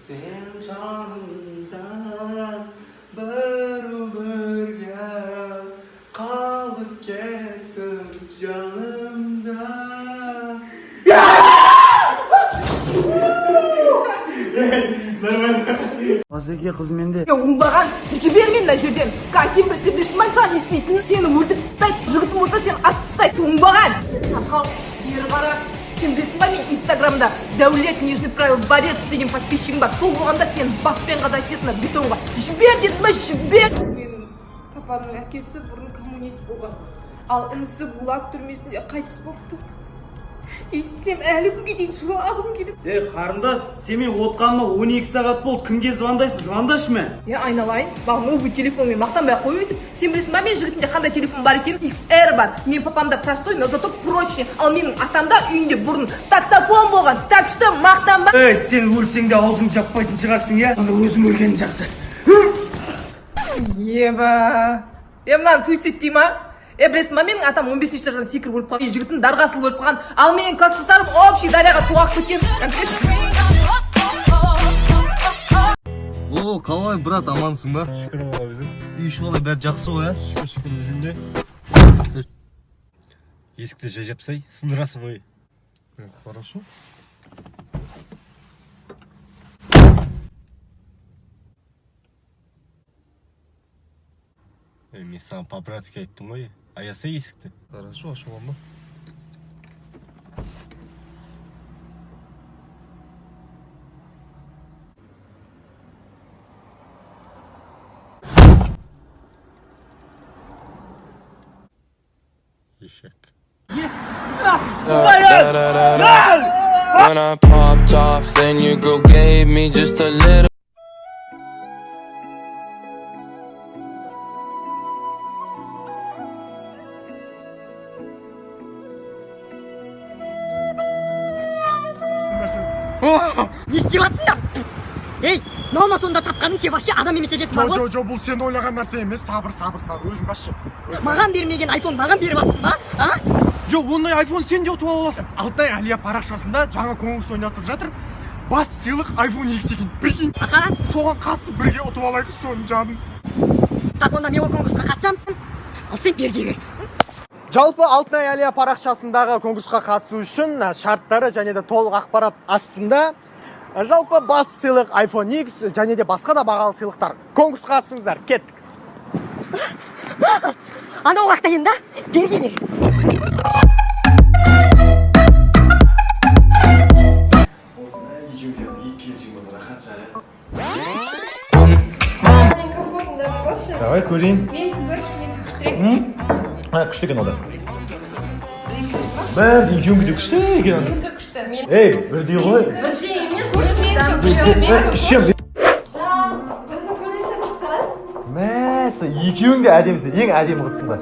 Sen canımdan bir kalıp kettim canımda. Azеке kız mende. Оңбаған жібермен мына жерден. Каким бір сеплесман саған істейтін, сені өлтіріп тастайды. Жігітім болса сені атып тастайды. Оңбаған. Сақал, бері қара. Сен білесің ба, мен инстаграмда Дәулет Нижний правил борец деген подписчигім бар. Сол болғанда сен баспен қадайтын еді мына бетонға. Жібер дедім ба, жібер. Менің папаның әкесі бұрын коммунист болған. Ал інісі ГУЛАГ түрмесінде қайтыс болыпты. Естісем әлі күнге дейін жылағым келеді. Қарындас, сен мен отқаныма 12 сағат болды. Кімге звондайсың? Звондашы мен. Айналайын, маған новый телефонмен мақтанбай ақ қой өйтіп. Сен білесің ба, мен жігітімде қандай телефон бар екен? XR бар. Мен папамда простой, но зато прочный. Ал менің атамда үйінде бұрын таксофон болған. Так что мақтанба. Сен өлсең де аузыңды жаппайтын шығарсың, я? Ана өзім өлгенім жақсы. Еба. Мынаны суицид дей ма? Білесің ба, менің атам 15-ші жардан секір өліп қалған. Жігітім дарғасыл өліп қалған. Ал менің класстастарым общий дарияға суғақ кеткен. О, қалай брат, амансың ба? Шүкір Аллаға өзің. Үй іші қалай, бәрі жақсы ғой, а? Шүкір өзіңде. Есікті жай жапсай, сындырасың ғой. Хорошо. Мен саған по-братски айттым ғой. Аясай есікті. Хорошо, ашуға ма? Ешек. When I popped off, then your girl gave me just a little. Не істеп жатсыңдар? Ей, мынау сонда тапқаның сен вообще адам емес екенсің ба? Жо, бұл сен ойлаған нәрсе емес. Сабыр, өзің басшы. Маған бермеген айфон маған беріп жатсың ба? А? Жо, ондай айфон сен де ұтып аласың. Алтынай Әлия парақшасында жаңа конкурс ойнатып жатыр. Бас сыйлық iPhone X екен. Прикинь. Аха. Соған қатысып бірге ұтып алайық соның жанын. Так, онда мен ол конкурсқа қатысам. Ал сен берге бер. Жалпы Алтынай Әлия парақшасындағы конкурсқа қатысу үшін шарттары және де толық ақпарат астында. Жалпы бас сыйлық iPhone X және де басқа да бағалы сыйлықтар. Конкурсқа қатысыңыздар. Кеттік. Анау уақытта енді берге бер. Давай көрейін. Мен күшірек. Күшті екен ода. Бәрі екеуіңгі де күшті екен. Менікі күшті. Ей, бірдей ғой. Бірдей емес, мен күшті. Ішем. Жан, біздің көйлектеріміз қалай? Мәсі, екеуің де әдемісіңдер, ең әдемі қызсыңдар.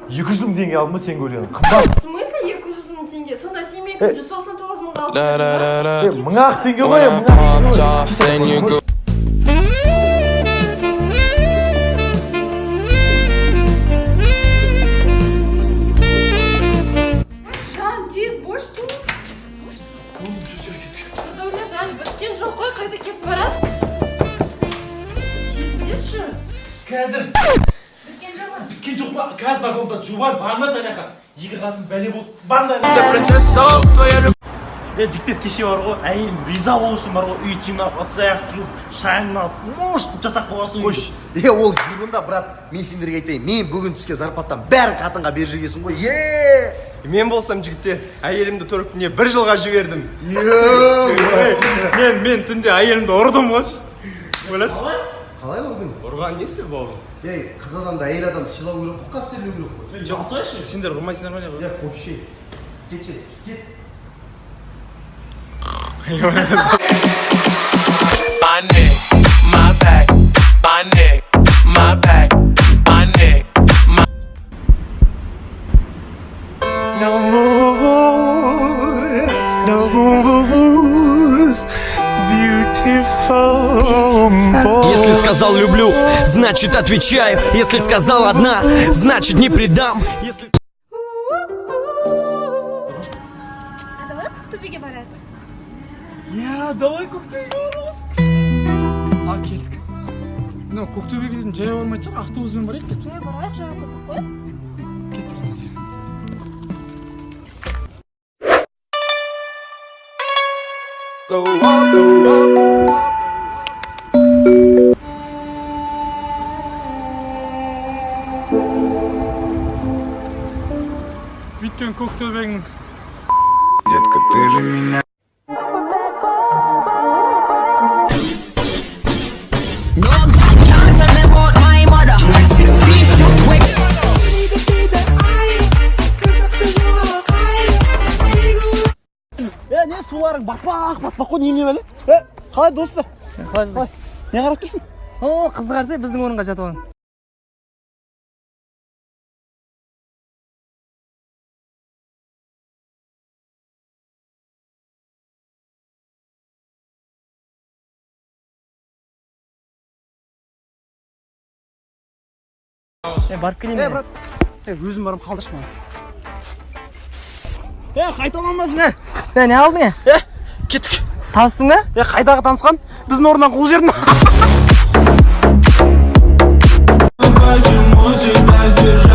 200 мың теңге алдым ба сен көрген? Қымбат. В смысле 200 мың теңге? Сонда сен мен 199 мың алдың. Мың-ақ теңге ғой, When I popped off, then your girl. Жан, тез бош туыз. Дәулет, әлі біткен жоқ қой, қайда кеп барасың? Тездетші. Қазір. Біткен жоқ ма? Біткен жоқ па? Қазір вагонда жуан барма санақа. Екі қатын бәле болды. Барна. Жігіттер кеше бар ғой, әйелім риза болу үшін бар ғой, үй жинап, ыдыс аяқ жуып, шайын алып, мошт жасап қойғансың. Қош, ол ерунда, брат, мен сендерге айтайын, мен бүгін түскен зарплаттан бәрін қатынға бер жүргесің ғой. Мен болсам жігіттер, әйелімді төріп күніне 1 жылға жібердім. Мен түнде әйелімді ұрдым ғой. Ойлашы? Қалай ұрдың? Ұрған несі бауырым? Ей, қыз адамды, әйел адамды сыйлау керек қой, қастерлеу керек қой. Жақсайшы, сендер ұрмайсыңдар ма не ғой? Қойшы, кетші, кет. My neck, my back, my neck, my back, my neck, my. No moves, beautiful boy. Если сказал люблю, значит отвечаю. Если сказал одна, значит не предам. Если... А давай Көктөбеге барайық. Я, давай Көктөбеге барамыз. А келдік. Мынау Көктөбеге дейін жаяу бармайтын шығар, автобуспен барайық кетші. Барайық жаңа қызық қой. Бүйткен Көктөбенің Детка, ты же меня не суларың батпақ қой немене бәле? Қалай досы? қалай? Не қарап тұрсың? О, қызды қарсы біздің орынға жатып алған. Барып келейін. брат. Өзім барым қалдыршы маған. Қайталанбасын, Не алдың? кеттік. Таныстың ба? Қайдағы танысқан? Біздің орнынан қуып жібердің. Почему себя сдержать?